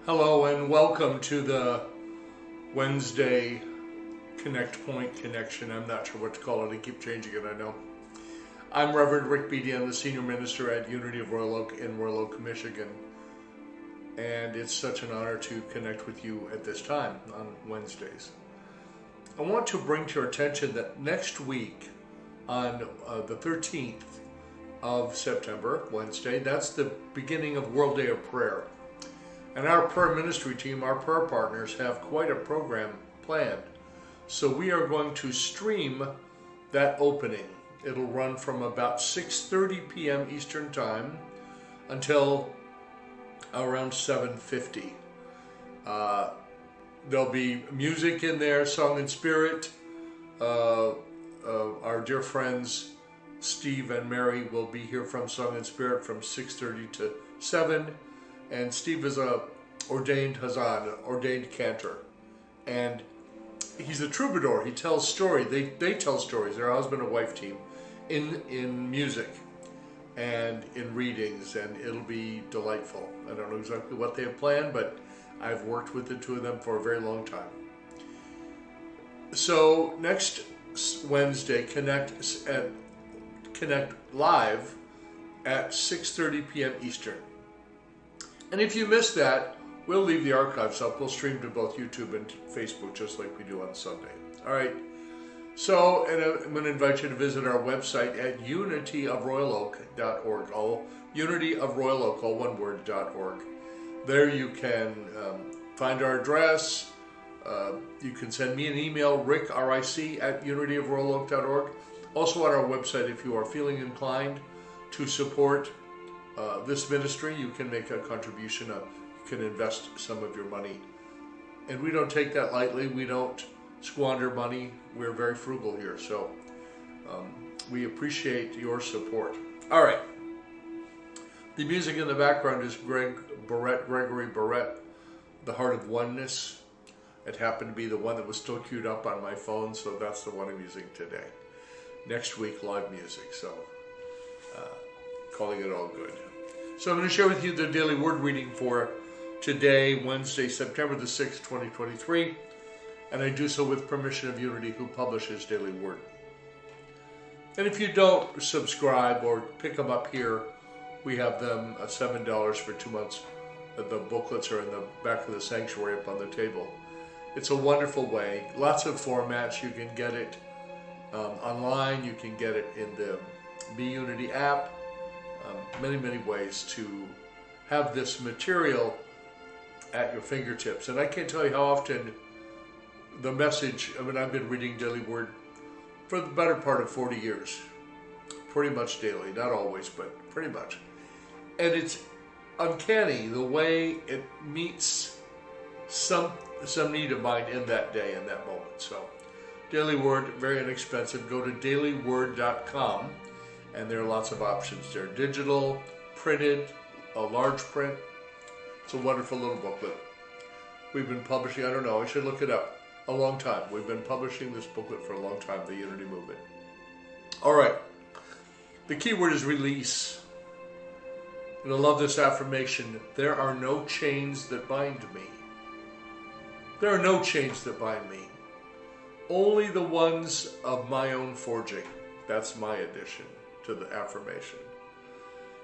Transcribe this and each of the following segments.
Hello and welcome to the Wednesday Connect Point Connection. I'm not sure what to call it. I keep changing it, I know. I'm Reverend Ric Beattie. I'm the Senior Minister at Unity of Royal Oak in Royal Oak, Michigan. And it's such an honor to connect with you at this time on Wednesdays. I want to bring to your attention that next week on the 13th of September, Wednesday, that's the beginning of World Day of Prayer. And our prayer ministry team, our prayer partners, have quite a program planned. So we are going to stream that opening. It'll run from about 6:30 p.m. Eastern Time until around 7:50. There'll be music in there, song and spirit. Our dear friends Steve and Mary will be here from Song and Spirit from 6:30 to 7. And Steve is a ordained Hazan, ordained cantor. And he's a troubadour. He tells stories. They tell stories. They're a husband and wife team in music and in readings, and it'll be delightful. I don't know exactly what they have planned, but I've worked with the two of them for a very long time. So next Wednesday, Connect live at 6:30 p.m. Eastern. And if you missed that, we'll leave the archives up. We'll stream to both YouTube and Facebook just like we do on Sunday. All right. So, and I'm going to invite you to visit our website at unityofroyaloak.org. Unityofroyaloak, all one word, .org. There you can find our address. You can send me an email, Ric, R-I-C, at unityofroyaloak.org. Also on our website, if you are feeling inclined to support this ministry, you can make a contribution. You can invest some of your money. And we don't take that lightly. We don't squander money. We're very frugal here. So we appreciate your support. All right. The music in the background is Gregory Barrette, The Heart of Oneness. It happened to be the one that was still queued up on my phone, so that's the one I'm using today. Next week, live music. So calling it all good. So I'm going to share with you the daily word reading for today, Wednesday, September the 6th, 2023. And I do so with permission of Unity, who publishes daily word. And if you don't subscribe or pick them up here, we have them $7 for 2 months. The booklets are in the back of the sanctuary up on the table. It's a wonderful way. Lots of formats. You can get it online. You can get it in the Be Unity app. Many ways to have this material at your fingertips. And I can't tell you how often the message, I've been reading Daily Word for the better part of 40 years. Pretty much daily. Not always, but pretty much. And it's uncanny the way it meets some need of mine in that day, in that moment. So, Daily Word, very inexpensive. Go to dailyword.com. And there are lots of options there. Digital, printed, a large print. It's a wonderful little booklet. We've been publishing, I don't know, I should look it up, a long time. We've been publishing this booklet for a long time, the Unity Movement. All right. The key word is release. And I love this affirmation. There are no chains that bind me. There are no chains that bind me. Only the ones of my own forging. That's my addition to the affirmation.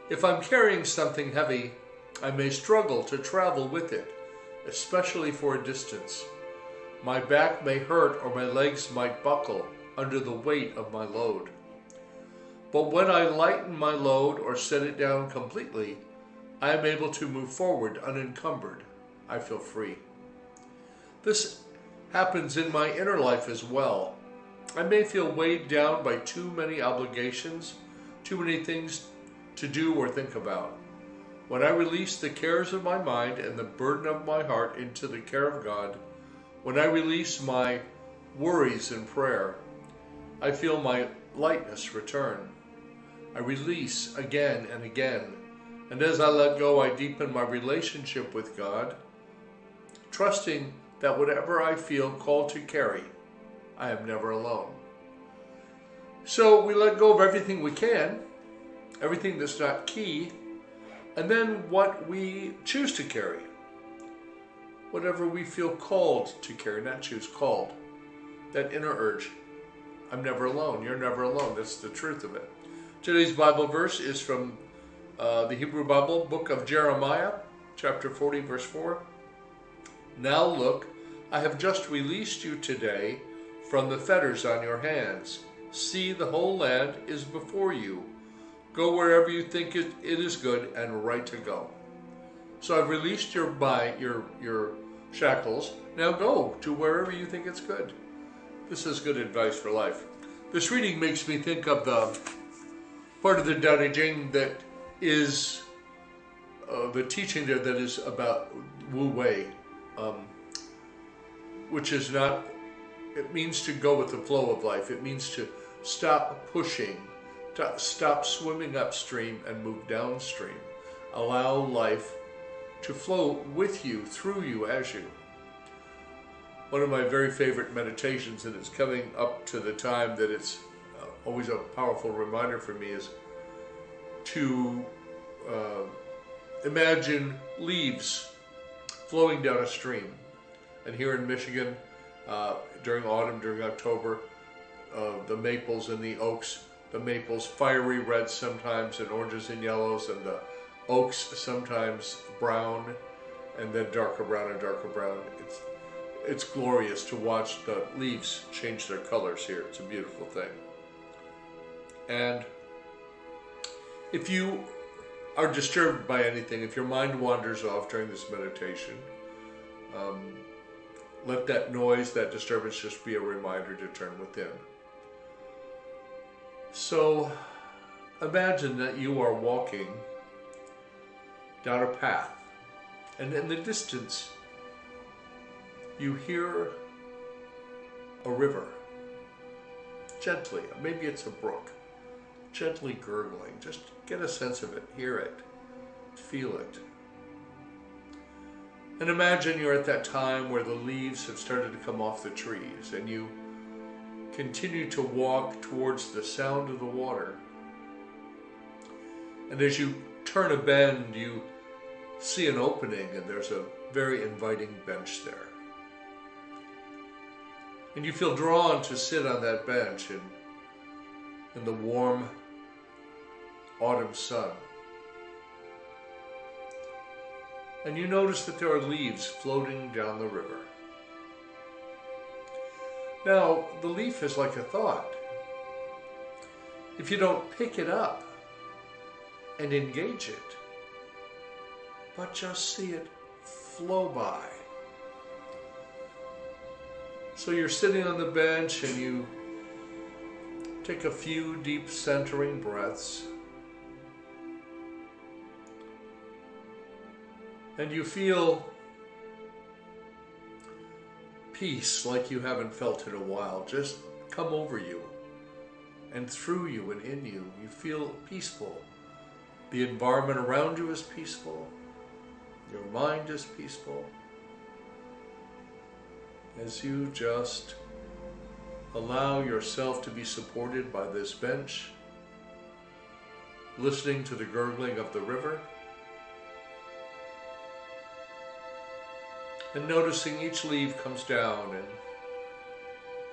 If I'm carrying something heavy, I may struggle to travel with it, especially for a distance. My back may hurt or my legs might buckle under the weight of my load. But when I lighten my load or set it down completely, I am able to move forward unencumbered. I feel free. This happens in my inner life as well. I may feel weighed down by too many obligations, too many things to do or think about. When I release the cares of my mind and the burden of my heart into the care of God, when I release my worries in prayer, I feel my lightness return. I release again and again, and as I let go, I deepen my relationship with God, trusting that whatever I feel called to carry, I am never alone. So we let go of everything we can, everything that's not key, and then what we choose to carry. whatever we feel called to carry, not choose, called. That inner urge. I'm never alone. You're never alone. That's the truth of it. Today's Bible verse is from the Hebrew Bible, book of Jeremiah, chapter 40, verse 4. Now look, I have just released you today from the fetters on your hands. See, the whole land is before you. Go wherever you think it is good and right to go. So I've released your shackles. Now go to wherever you think it's good. This is good advice for life. This reading makes me think of the part of the Tao Te Ching that is the teaching there that is about Wu Wei, which is not, it means to go with the flow of life. It means to stop pushing, to stop swimming upstream and move downstream. Allow life to flow with you, through you, as you. One of my very favorite meditations, and it's coming up to the time that it's always a powerful reminder for me, is to imagine leaves flowing down a stream. And here in Michigan, during autumn, during October, the maples and the oaks, the maples fiery red sometimes and oranges and yellows, and the oaks sometimes brown and then darker brown and darker brown. It's glorious to watch the leaves change their colors here. It's a beautiful thing. And if you are disturbed by anything, if your mind wanders off during this meditation, let that noise, that disturbance just be a reminder to turn within. So imagine that you are walking down a path, and in the distance you hear a river, gently, maybe it's a brook, gently gurgling. Just get a sense of it, hear it, feel it. And imagine you're at that time where the leaves have started to come off the trees, and you continue to walk towards the sound of the water. And as you turn a bend, you see an opening, and there's a very inviting bench there. And you feel drawn to sit on that bench in the warm autumn sun. And you notice that there are leaves floating down the river. Now, the leaf is like a thought. If you don't pick it up and engage it, but just see it flow by. So you're sitting on the bench and you take a few deep centering breaths. And you feel peace like you haven't felt in a while just come over you and through you and in you. You feel peaceful. The environment around you is peaceful. Your mind is peaceful. As you just allow yourself to be supported by this bench, listening to the gurgling of the river, and noticing each leaf comes down and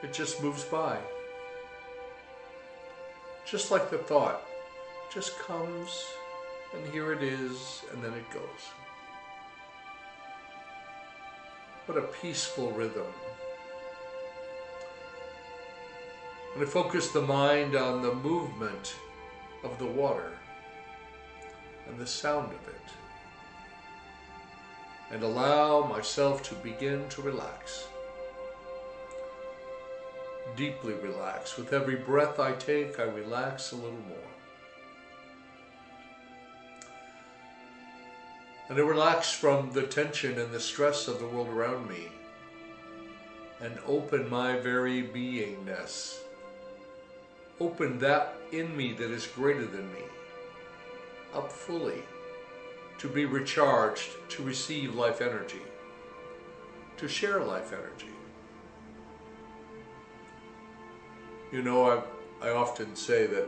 it just moves by. Just like the thought, just comes and here it is and then it goes. What a peaceful rhythm. And I focus the mind on the movement of the water and the sound of it, and allow myself to begin to relax. Deeply relax. With every breath I take, I relax a little more. And I relax from the tension and the stress of the world around me, and open my very beingness. Open that in me that is greater than me, up fully, to be recharged, to receive life energy, to share life energy. You know, I often say that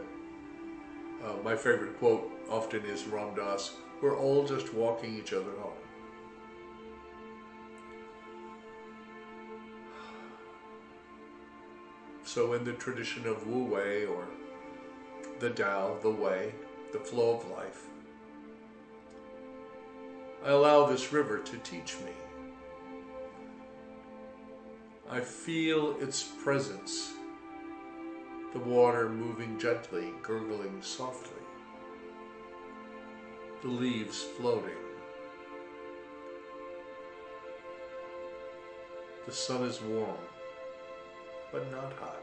my favorite quote often is Ram Dass, we're all just walking each other home. So in the tradition of Wu Wei, or the Tao, the way, the flow of life, I allow this river to teach me. I feel its presence, the water moving gently, gurgling softly, the leaves floating. The sun is warm, but not hot.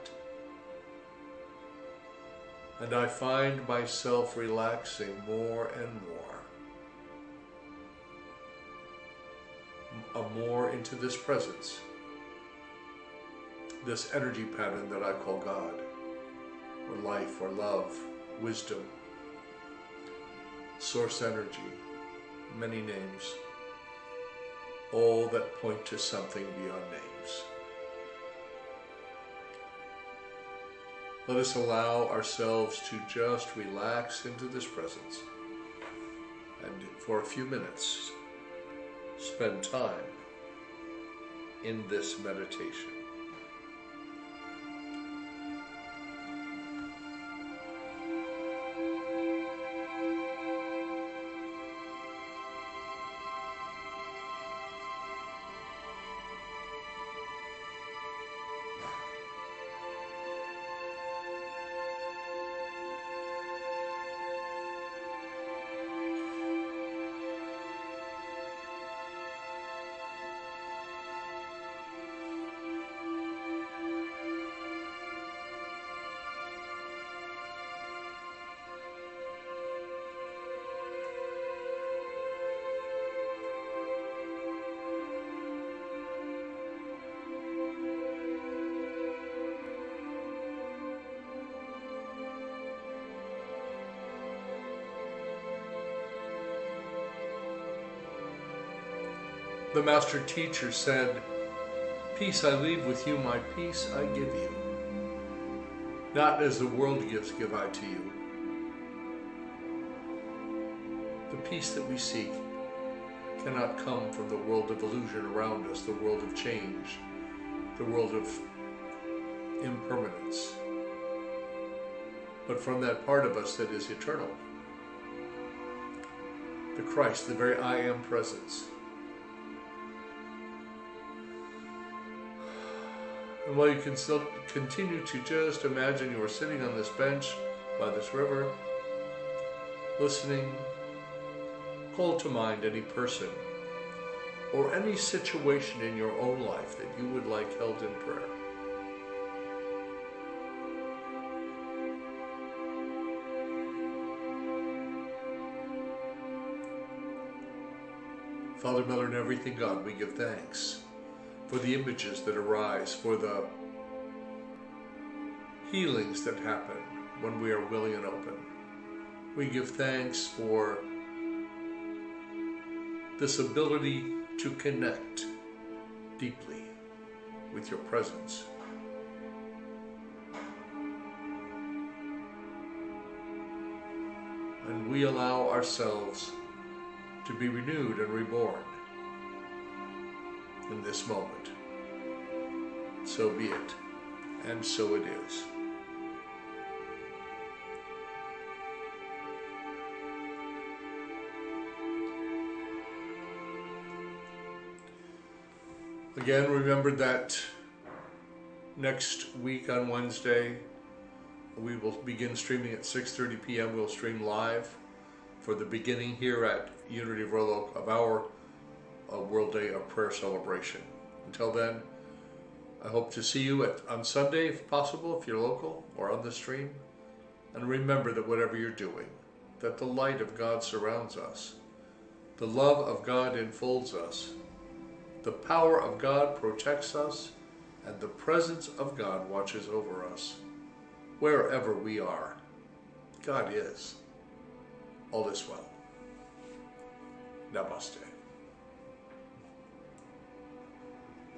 And I find myself relaxing more and more into this presence, this energy pattern that I call God, or life, or love, wisdom, source energy, many names, all that point to something beyond names. Let us allow ourselves to just relax into this presence, and for a few minutes, spend time in this meditation. The Master Teacher said, "Peace I leave with you, my peace I give you. Not as the world gives, give I to you." The peace that we seek cannot come from the world of illusion around us, the world of change, the world of impermanence, but from that part of us that is eternal, the Christ, the very I Am presence. And while you can still continue to just imagine you are sitting on this bench by this river, listening, call to mind any person or any situation in your own life that you would like held in prayer. Father, Mother, and everything God, we give thanks for the images that arise, for the healings that happen when we are willing and open. We give thanks for this ability to connect deeply with your presence. And we allow ourselves to be renewed and reborn in this moment. So be it, and so it is. Again, remember that next week on Wednesday, we will begin streaming at 6:30 p.m. We'll stream live for the beginning here at Unity of Royal Oak of our World Day of Prayer celebration. Until then, I hope to see you on Sunday, if possible, if you're local, or on the stream. And remember that whatever you're doing, that the light of God surrounds us, the love of God enfolds us, the power of God protects us, and the presence of God watches over us. Wherever we are, God is. All is well. Namaste.